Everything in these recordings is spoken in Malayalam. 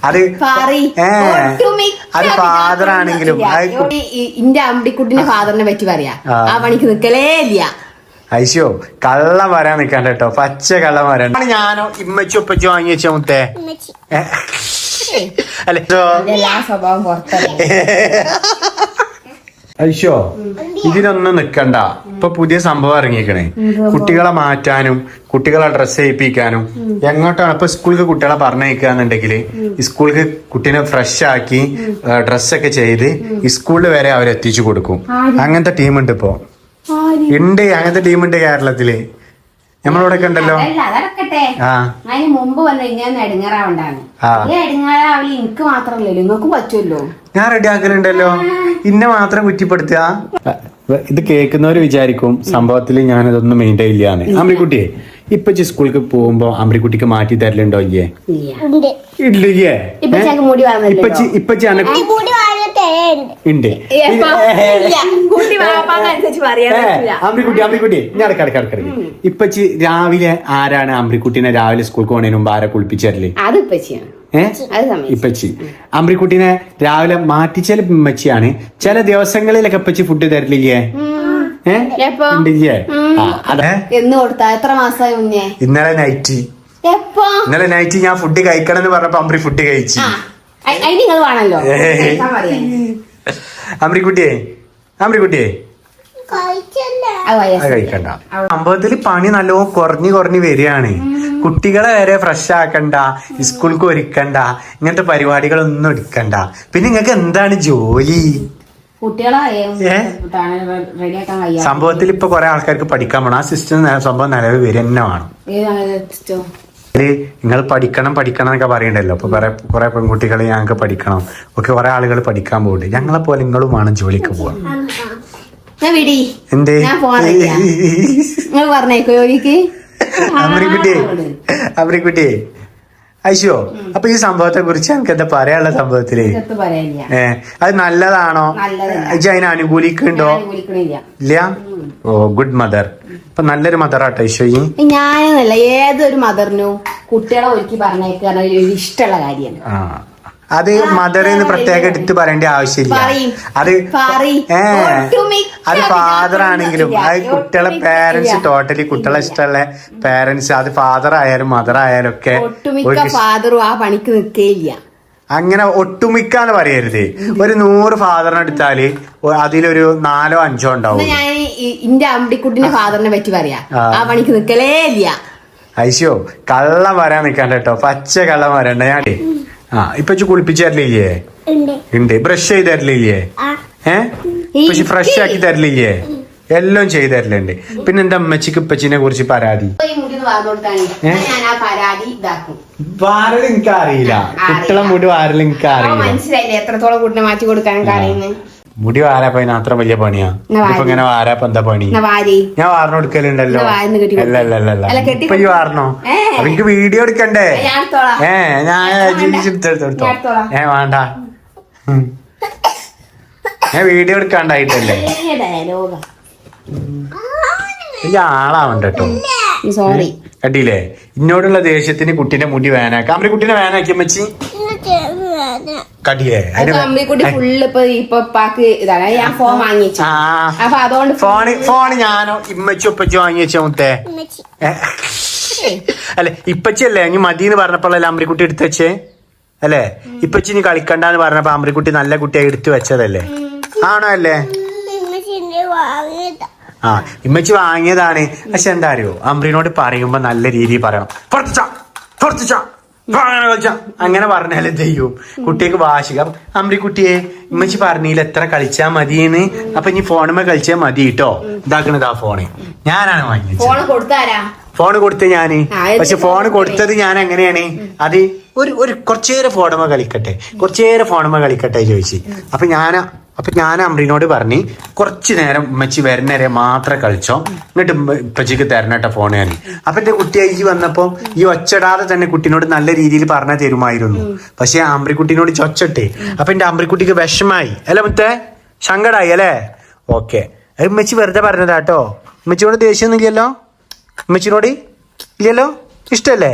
അത് ഫാദർ ആണെങ്കിലും ഇന്റെ അമ്പിക്കുട്ടിന്റെ ഫാദറിനെ പറ്റി പറയാ ആ പണിക്ക് നിക്കലേ ഇല്ല. ഐശോ കള്ളം വരാൻ നിക്കാണ്ട് കേട്ടോ, പച്ച കള്ളം വരാൻ. ഞാനോ ഇമ്മച്ചി ഒപ്പച്ചി വാങ്ങി വെച്ച മുത്തേ അല്ലെ സ്വഭാവം പുറത്തല്ലേ. ഐശോ ഇതിനൊന്നും നിക്കണ്ട. ഇപ്പൊ പുതിയ സംഭവം ഇറങ്ങിയേക്കണേ, കുട്ടികളെ മാറ്റാനും കുട്ടികളെ ഡ്രസ്സ് ചെയ്യിപ്പിക്കാനും. എങ്ങോട്ടാണ് ഇപ്പൊ സ്കൂളിൽ കുട്ടികളെ പറഞ്ഞയക്കാന്നുണ്ടെങ്കിൽ സ്കൂളിൽ കുട്ടീനെ ഫ്രഷ് ആക്കി ഡ്രസ്സൊക്കെ ചെയ്ത് സ്കൂളിൽ വരെ അവരെത്തിച്ചു കൊടുക്കും. അങ്ങനത്തെ ടീമുണ്ട് ഇപ്പൊ, ഉണ്ട് അങ്ങനത്തെ ടീമുണ്ട് കേരളത്തില്. നമ്മളിവിടെ ഉണ്ടല്ലോ. അതിന് മുമ്പ് വന്ന് ഇങ്ങനെ എടുങ്ങാറാവണ്ടാണ്. എടുങ്ങാറാവില്ല എനിക്ക് മാത്രമല്ലല്ലോ, നിങ്ങൾക്ക് പറ്റുമല്ലോ. ഞാൻ റെഡി ആക്കലുണ്ടല്ലോ, ഇന്നെ മാത്രം കുറ്റിപ്പെടുത്തുക. ഇത് കേൾക്കുന്നവര് വിചാരിക്കും സംഭവത്തിൽ ഞാനിതൊന്നും മെയിൻറ്റെയിൻ ഇല്ലാന്ന്. അമ്രിക്കുട്ടിയെ ഇപ്പച്ചി സ്കൂളിലേക്ക് പോകുമ്പോ അമ്രിക്കുട്ടിക്ക് മാറ്റി തരലുണ്ടോ? ഇല്ലേ ഇല്ലേ ഇപ്പച്ചി ഉണ്ട്. അമ്രിക്കുട്ടി ഇടക്കിടക്കിടക്ക് ഇപ്പച്ചി രാവിലെ ആരാണ് അമ്രിക്കുട്ടീനെ രാവിലെ സ്കൂൾക്ക് പോണതിന് മുമ്പ് ആരെ കുളിപ്പിച്ചല്ലേ? ഇപ്പച്ചി അമ്രിക്കുട്ടീനെ രാവിലെ മാറ്റിച്ചാൽ ഇമ്മച്ചിയാണ്. ചില ദിവസങ്ങളിലൊക്കെ ഇപ്പച്ചി ഫുഡ് തരലില്ലേ? ഇന്നലെ നൈറ്റ് ഞാൻ ഫുഡ് കഴിക്കണം എന്ന് പറഞ്ഞപ്പോ അമ്രി ഫുഡ് കഴിച്ചു. അമ്രിക്കുട്ടിയെ കഴിക്കണ്ട. സംഭവത്തിൽ പണി നല്ലോ കുറഞ്ഞു വരികയാണ്. കുട്ടികളെ വരെ ഫ്രഷ് ആക്കണ്ട, സ്കൂൾക്ക് ഒരുക്കണ്ട, ഇങ്ങനത്തെ പരിപാടികളൊന്നും എടുക്കണ്ട. പിന്നെ നിങ്ങൾക്ക് എന്താണ് ജോലി? സംഭവത്തിൽ ഇപ്പൊ കൊറേ ആൾക്കാർക്ക് പഠിക്കാൻ പോണം. ആ സിസ്റ്റം സംഭവം നിലവിൽ വരെ തന്നെ വേണം. നിങ്ങൾ പഠിക്കണം എന്നൊക്കെ പറയണ്ടല്ലോ. അപ്പൊ കുറെ പെൺകുട്ടികൾ ഞങ്ങൾക്ക് പഠിക്കണം ഒക്കെ കുറെ ആളുകൾ പഠിക്കാൻ പോകുന്നുണ്ട്. ഞങ്ങളെ പോലെ നിങ്ങളും വേണം ജോലിക്ക് പോവാൻ. എന്തേ അമ്രിക്കുട്ടിയെ ഐശോ, അപ്പൊ ഈ സംഭവത്തെ കുറിച്ച് എനിക്ക് എന്താ പറയാനുള്ള? സംഭവത്തില് അത് നല്ലതാണോ? അതിനെ അനുകൂലിക്കുന്നുണ്ടോ? ഇല്ല. ഓ ഗുഡ് മദർ. അപ്പൊ നല്ലൊരു മദറാട്ടോ ഐശോ. ഞാനല്ല ഏതൊരു മദറിനും കുട്ടികളെ ഒരുക്കി പറഞ്ഞേക്കാൻ ഇഷ്ടമുള്ള കാര്യമാണ്. അത് മദറിന്ന് പ്രത്യേകം എടുത്ത് പറയേണ്ട ആവശ്യമില്ല. അത് ഫാദർ ആണെങ്കിലും അത് കുട്ടികളെ പേരൻസ് ടോട്ടലി കുട്ടികളെ ഇഷ്ടമുള്ള പേരൻസ്, അത് ഫാദർ ആയാലും മദർ ആയാലും ഒക്കെ ഫാദറും ആ പണിക്ക് നിൽക്കേയില്ല. അങ്ങനെ ഒട്ടുമിക്കാന്ന് പറയരുത്. ഒരു 100 ഫാദറിനെ എടുത്താല് അതിലൊരു 4 or 5 ഉണ്ടാവും. ഞാൻ എന്റെ അമ്പിക്കുട്ടിന്റെ ഫാദറിനെ പറ്റി പറയാ ആ പണിക്ക് നിൽക്കലേ ഇല്ല. ഐശോ കള്ളം വരാൻ നിൽക്കാണ്ട് കേട്ടോ, പച്ച കള്ളം വരണ്ട. ഞാൻ ഇപ്പച്ചി കുളിപ്പിച്ച് തരലില്ലേ? ഉണ്ട്. ബ്രഷ് ചെയ്ത് തരലില്ലേ? ഇപ്പച്ചി ഫ്രഷ് ആക്കി തരലില്ലേ? എല്ലാം ചെയ്ത് തരലുണ്ട്. പിന്നെ എന്താ അമ്മച്ചിക്ക് ഇപ്പച്ചിനെ കുറിച്ച് പരാതി? വാരൽ എനിക്ക് അറിയില്ല, കുട്ടികളെ മുടി വാരൽ എനിക്ക് അറിയില്ല. മനസ്സിലായില്ലേ എത്രത്തോളം കുട്ടിനെ മാറ്റി കൊടുക്കാനൊക്കെ അറിയുന്നത്? മുടി വാരാപ്പ അത്ര വലിയ പണിയാ. ഇപ്പൊ ഇങ്ങനെ വാരാപ്പ എന്താ പണി? ഞാൻ വാർന്നു കൊടുക്കലുണ്ടല്ലോ. അല്ല ഇപ്പൊ ഈ വാർന്നോ? അപ്പൊ എനിക്ക് വീഡിയോ എടുക്കണ്ടേ? ഞാൻ ജീവിച്ചെടുത്തെടുത്തോ. വേണ്ട, ഞാൻ വീഡിയോ എടുക്കാണ്ടായിട്ടല്ലേ. ഈ ആളാവണ്ട കേട്ടോ. സോറി കണ്ടില്ലേ ഇന്നോടുള്ള ദേഷ്യത്തിന് കുട്ടീന്റെ മുടി വേനാക്കാം. അമ്മ കുട്ടീനെ വേനാക്കി അമ്മച്ചി കടിയേ. ഫോണ് ഞാനോ ഇമ്മച്ചി ഒപ്പച്ചി വാങ്ങി വെച്ച മുത്തേ? അല്ലെ ഇപ്പച്ചല്ലേ ഇനി മതിന്ന് പറഞ്ഞപ്പോഴല്ലേ അമ്രിക്കുട്ടി എടുത്ത് വെച്ചേ അല്ലെ? ഇപ്പച്ചി ഇനി കളിക്കണ്ടെന്ന് പറഞ്ഞപ്പോ അമ്രിക്കുട്ടി നല്ല കുട്ടിയായി എടുത്തു വെച്ചതല്ലേ? ആണോ അല്ലേ? ഇമ്മച്ചി വാങ്ങിയതാണ്. പക്ഷെ എന്താ അറിയോ, അമ്രീനോട് പറയുമ്പോ നല്ല രീതിയിൽ പറയണം. അങ്ങനെ പറഞ്ഞാലും ചെയ്യും. കുട്ടിക്ക് വാശിക. അമ്രിക്കുട്ടിയെ ഇമ്മച്ചി പറഞ്ഞില്ല എത്ര കളിച്ചാ മതിയെന്ന്. അപ്പൊ ഇനി ഫോണുമ്മ കളിച്ചാൽ മതി കേട്ടോ. ഇതാക്കണത് ആ ഫോണ് ഞാനാണ് വാങ്ങിയത്. ഫോണ് കൊടുത്ത ഞാന്. പക്ഷെ ഫോണ് കൊടുത്തത് ഞാൻ എങ്ങനെയാണ്? അത് ഒരു കുറച്ചേരം ഫോണുമ്മ കളിക്കട്ടെ ചോദിച്ചു. അപ്പൊ ഞാൻ അമ്രീനോട് പറഞ്ഞ് കുറച്ചു നേരം ഉമ്മച്ചി വരുന്നേരെ മാത്രം കളിച്ചോ, എന്നിട്ട് ഇപ്പച്ചിക്ക് തരണേട്ട ഫോൺ ഞാൻ. അപ്പൊ എന്റെ കുട്ടി ഈ വന്നപ്പോ ഈ ഒച്ചടാതെ തന്നെ കുട്ടീനോട് നല്ല രീതിയിൽ പറഞ്ഞു തരുമായിരുന്നു. പക്ഷെ അമ്രിക്കുട്ടീനോട് ചൊച്ചട്ടെ. അപ്പൊ എന്റെ അമ്രിക്കുട്ടിക്ക് വിഷമായി അല്ലെ മുത്തേ? സങ്കടായി അല്ലേ? ഓക്കെ, ഉമ്മച്ചി വെറുതെ പറഞ്ഞതാട്ടോ. ഉമ്മച്ചിയോട് ദേഷ്യമൊന്നുമില്ലല്ലോ? ഉമ്മച്ചിനോട് ഇല്ലല്ലോ ഇഷ്ടല്ലേ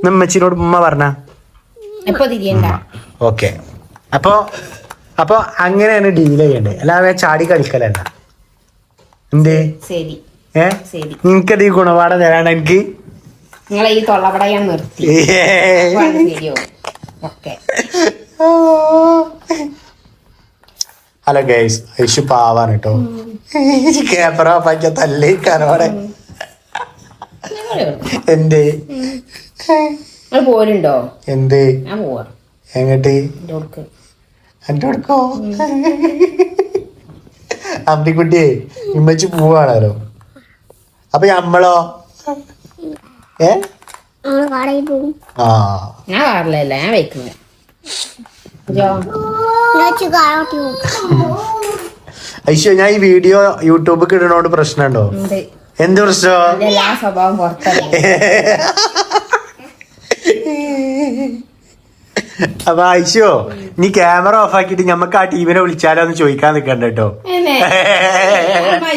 ഉമ്മച്ചിനോട് ഉമ്മ പറഞ്ഞ എപ്പോ തിരിയണ്ട. ഓക്കെ. അപ്പൊ അങ്ങനെയാണ് ഡീൽ ചെയ്യണ്ടേ, അല്ലാതെ ചാടി കളിക്കലല്ല. എന്തേ ശരി ശരി. നിനക്കത് ഈ ഗുണപാഠം തരാണ് എനിക്ക്. നിങ്ങളെ ഈ തൊള്ളപട ഞാൻ നിർത്തി. ശരിയോ? ഓക്കെ. ഹലോ ഗൈസ്, ഐഷു പാവാണ് കേട്ടോ. ക്യാമറ ഓഫാക്കിയ തല്ലേ കനോടെ. എന്തേ നിങ്ങൾ പോരുണ്ടോ? എന്തേ ഞാൻ പോവാ. എങ്ങട്ട്? എന്റെ കൊടുക്കോ അമ്പിക്കുട്ടിയെ ഇമ്മച്ചി പോവാണല്ലോ. അപ്പൊ നമ്മളോ? ഞാൻ കാറിലല്ല, ഞാൻ വെക്കുന്നത്. ഐശോ, ഞാൻ ഈ വീഡിയോ യൂട്യൂബിൽ ഇടുന്നോണ്ട് പ്രശ്നമുണ്ടോ? എന്ത് പ്രശ്നം? എല്ലാ സ്വഭാവം പുറത്തറിയാം. അപ്പൊ ഐശോ, നീ ക്യാമറ ഓഫ് ആക്കിട്ട് ഞമ്മക്ക് ആ ടീമിനെ വിളിച്ചാലോ എന്ന് ചോദിക്കാൻ നിക്കണ്ട കേട്ടോ.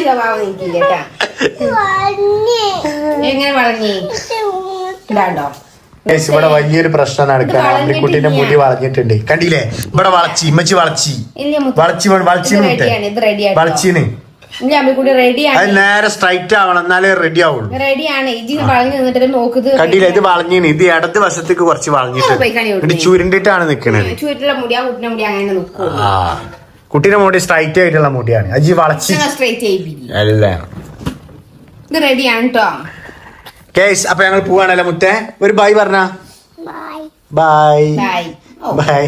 സ്വഭാവം എനിക്കില്ല കേട്ടാ. എങ്ങനെ വളഞ്ഞി ഇതാണ്ടോ? ഇവിടെ വലിയൊരു പ്രശ്നം നടക്കാണ്. അമ്മിക്കുട്ടിന്റെ മുടി വളഞ്ഞിട്ടുണ്ട്, കണ്ടില്ലേ? ഇവിടെ വളച്ചി ഇമ്മച്ചി വളച്ചീന്. അത് നേരെ സ്ട്രൈറ്റ് ആവണം, എന്നാലേ റെഡി ആവുള്ളൂ. കണ്ടില്ലേ? ഇത് വളഞ്ഞീന്. ഇത് ഇടത് വശത്തേക്ക് കുറച്ച് വളഞ്ഞിട്ട് ചുരുണ്ടിട്ടാണ് നിക്കണത്. ആ, കുട്ടീന്റെ മുടി സ്ട്രൈറ്റ് ആയിട്ടുള്ള മുടിയാണ്. അജി വളച്ചി അല്ല. കേസ് അപ്പൊ ഞങ്ങൾ പോവാണല്ലോ മുത്തേ. ഒരു ബൈ പറഞ്ഞ. Bye bye.